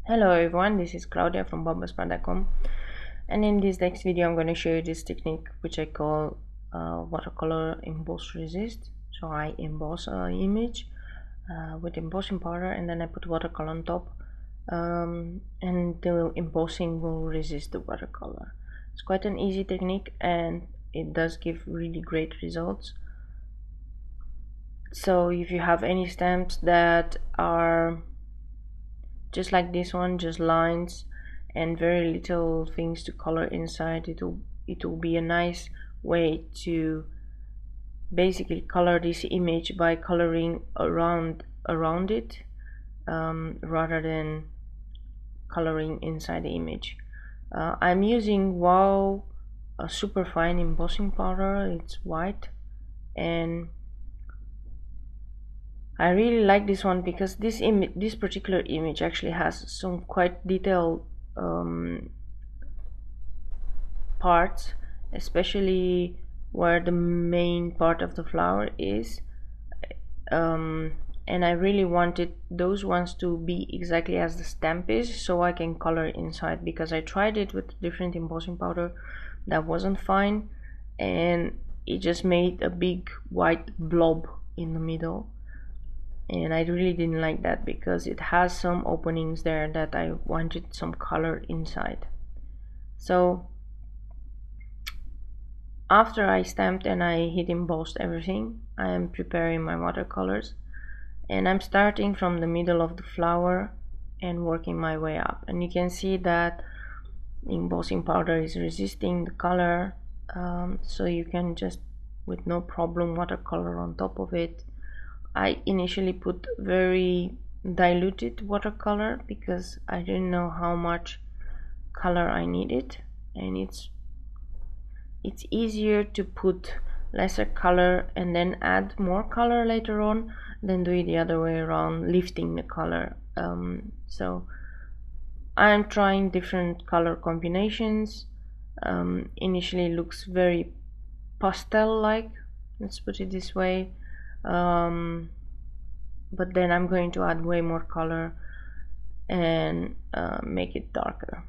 Hello everyone, this is Claudia from bombaspan.com, and in this next video I'm going to show you this technique which I call watercolor emboss resist. So I emboss an image with embossing powder, and then I put watercolor on top, and the embossing will resist the watercolor. It's quite an easy technique and it does give really great results. So if you have any stamps that are just like this one, just lines and very little things to color inside, it will be a nice way to basically color this image by coloring around it, rather than coloring inside the image. I'm using a super fine embossing powder. It's white, and I really like this one because this particular image actually has some quite detailed parts, especially where the main part of the flower is, and I really wanted those ones to be exactly as the stamp is, so I can color inside, because I tried it with different embossing powder that wasn't fine, and it just made a big white blob in the middle, and I really didn't like that because it has some openings there that I wanted some color inside. So after I stamped and I hit embossed everything, I am preparing my watercolors, and I'm starting from the middle of the flower and working my way up, and you can see that embossing powder is resisting the color, so you can just with no problem watercolor on top of it. I initially put very diluted watercolor because I didn't know how much color I needed, and it's easier to put lesser color and then add more color later on than do it the other way around, lifting the color. So I'm trying different color combinations. Initially it looks very pastel like, let's put it this way, but then I'm going to add way more color and make it darker.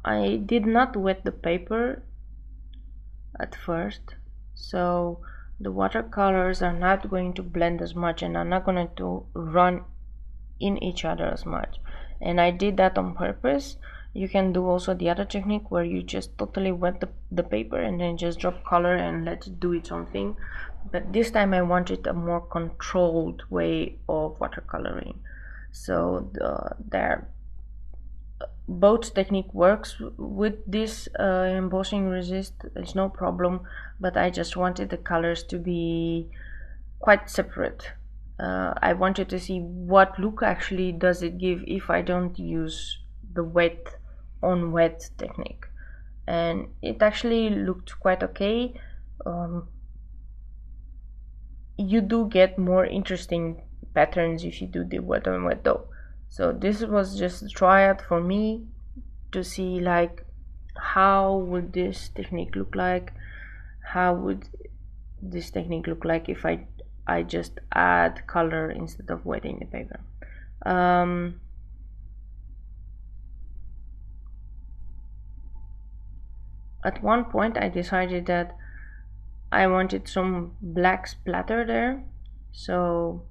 I did not wet the paper at first, so the watercolors are not going to blend as much and are not going to run in each other as much, and I did that on purpose. You can do also the other technique where you just totally wet the paper and then just drop color and let it do its own thing, but this time I wanted a more controlled way of watercoloring. So both technique works with this embossing resist, there's no problem, but I just wanted the colors to be quite separate. I wanted to see what look actually does it give if I don't use the wet on wet technique, and it actually looked quite okay. You do get more interesting patterns if you do the wet on wet though. So this was just a tryout for me to see like how would this technique look like, how would this technique look like if I just add color instead of wetting the paper. At one point I decided that I wanted some black splatter there, so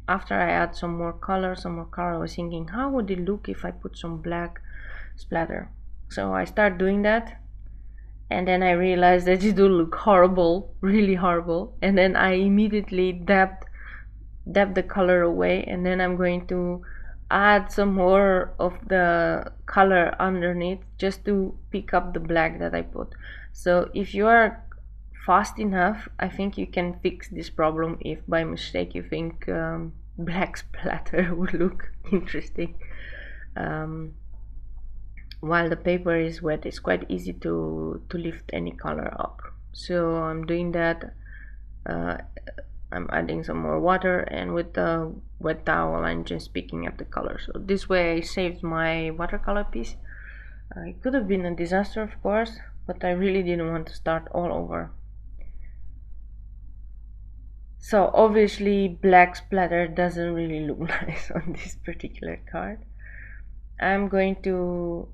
after I add some more color, I was thinking how would it look if I put some black splatter. So I start doing that, and then I realized that it will look horrible, really horrible, and then I immediately dab the color away, and then I'm going to add some more of the color underneath just to pick up the black that I put. So if you are fast enough, I think you can fix this problem if by mistake you think black splatter would look interesting. While the paper is wet, it's quite easy to lift any color up. So I'm doing that. I'm adding some more water, and with the wet towel I'm just picking up the color. So this way I saved my watercolor piece. It could have been a disaster, of course, but I really didn't want to start all over. So obviously black splatter doesn't really look nice on this particular card. I'm going to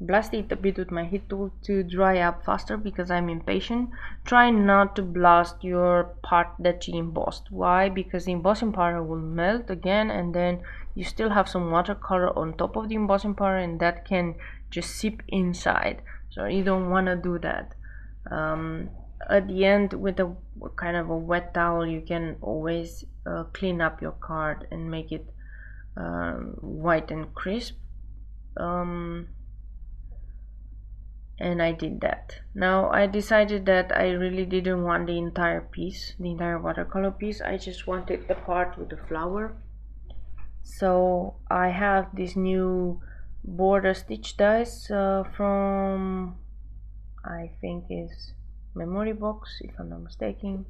blast it a bit with my heat tool to dry up faster because I'm impatient. Try not to blast your part that you embossed. Why? Because the embossing powder will melt again, and then you still have some watercolor on top of the embossing powder, and that can just seep inside. So you don't want to do that. At the end, with a kind of a wet towel, you can always clean up your card and make it white and crisp. And I did that. Now I decided that I really didn't want the entire piece, the entire watercolor piece. I just wanted the part with the flower. So I have this new border stitch dies from, I think is Memory Box, if I'm not mistaken.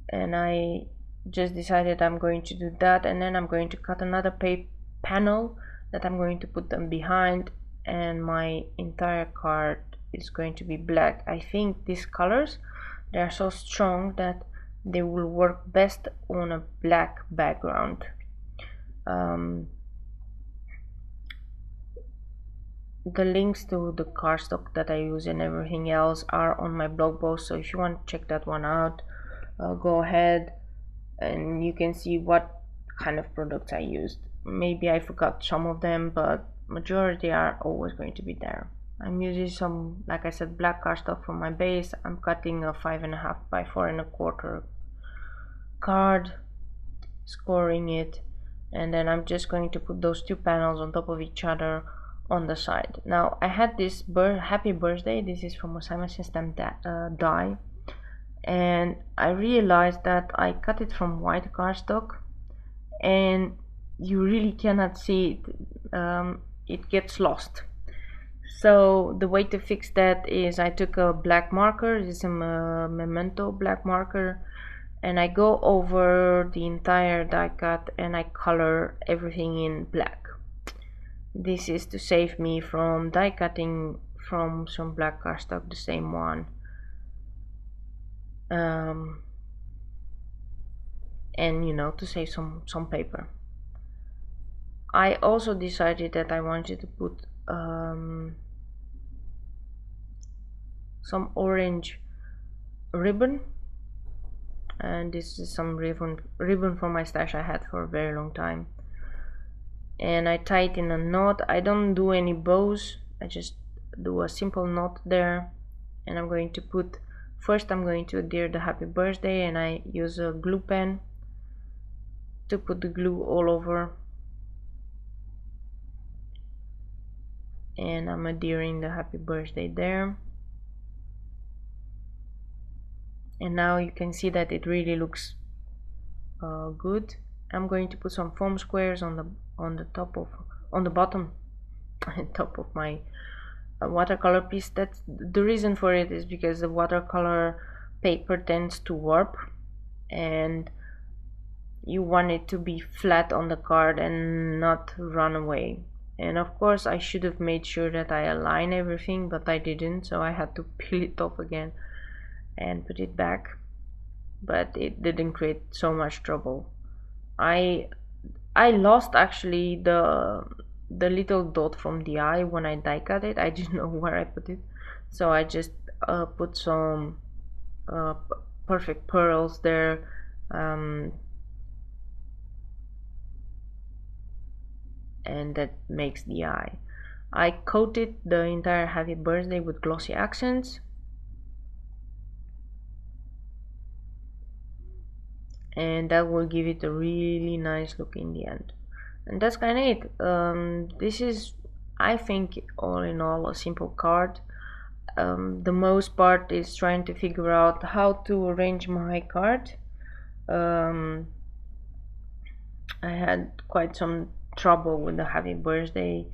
And I just decided I'm going to do that, and then I'm going to cut another panel that I'm going to put them behind, and my entire card is going to be black. I think these colors, they are so strong that they will work best on a black background. The links to the cardstock that I use and everything else are on my blog post, so if you want to check that one out, go ahead, and you can see what kind of products I used. Maybe I forgot some of them, but majority are always going to be there. I'm using some, like I said, black cardstock for my base. I'm cutting a 5.5 by 4.25 card, scoring it, and then I'm just going to put those two panels on top of each other on the side. Now I had this happy birthday. This is from a Simon System die, and I realized that I cut it from white cardstock and you really cannot see it. It gets lost. So the way to fix that is I took a black marker, this is a Memento black marker, and I go over the entire die cut and I color everything in black. This is to save me from die cutting from some black cardstock, the same one. And you know, to save some paper. I also decided that I wanted to put some orange ribbon, and this is some ribbon from my stash I had for a very long time, and I tie it in a knot. I don't do any bows, I just do a simple knot there, and I'm going to put, first I'm going to adhere the happy birthday, and I use a glue pen to put the glue all over, and I'm adhering the happy birthday there. And now you can see that it really looks good. I'm going to put some foam squares on the bottom top of my watercolor piece. That's the reason for it, is because the watercolor paper tends to warp, and you want it to be flat on the card and not run away. And of course I should have made sure that I align everything, but I didn't, so I had to peel it off again and put it back, but it didn't create so much trouble. I lost actually the little dot from the eye when I die cut it. I didn't know where I put it, so I just put some perfect pearls there, and that makes the eye. I coated the entire happy birthday with glossy accents, and that will give it a really nice look in the end. And that's kind of it. This is, I think, all in all, a simple card. The most part is trying to figure out how to arrange my card. I had quite some trouble with the happy birthday,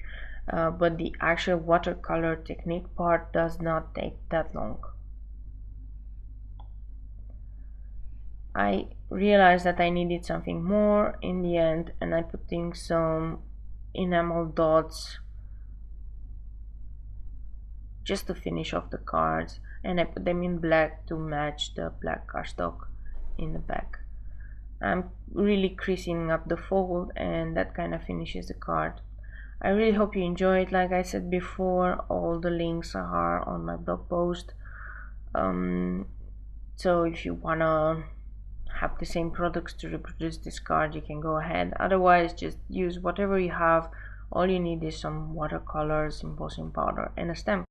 but the actual watercolor technique part does not take that long. I realized that I needed something more in the end, and I put in some enamel dots just to finish off the cards. and I put them in black to match the black cardstock in the back. I'm really creasing up the fold, and that kind of finishes the card. I really hope you enjoy it. Like I said before, all the links are on my blog post. So if you wanna have the same products to reproduce this card, you can go ahead. Otherwise, just use whatever you have. All you need is some watercolors, embossing powder, and a stamp.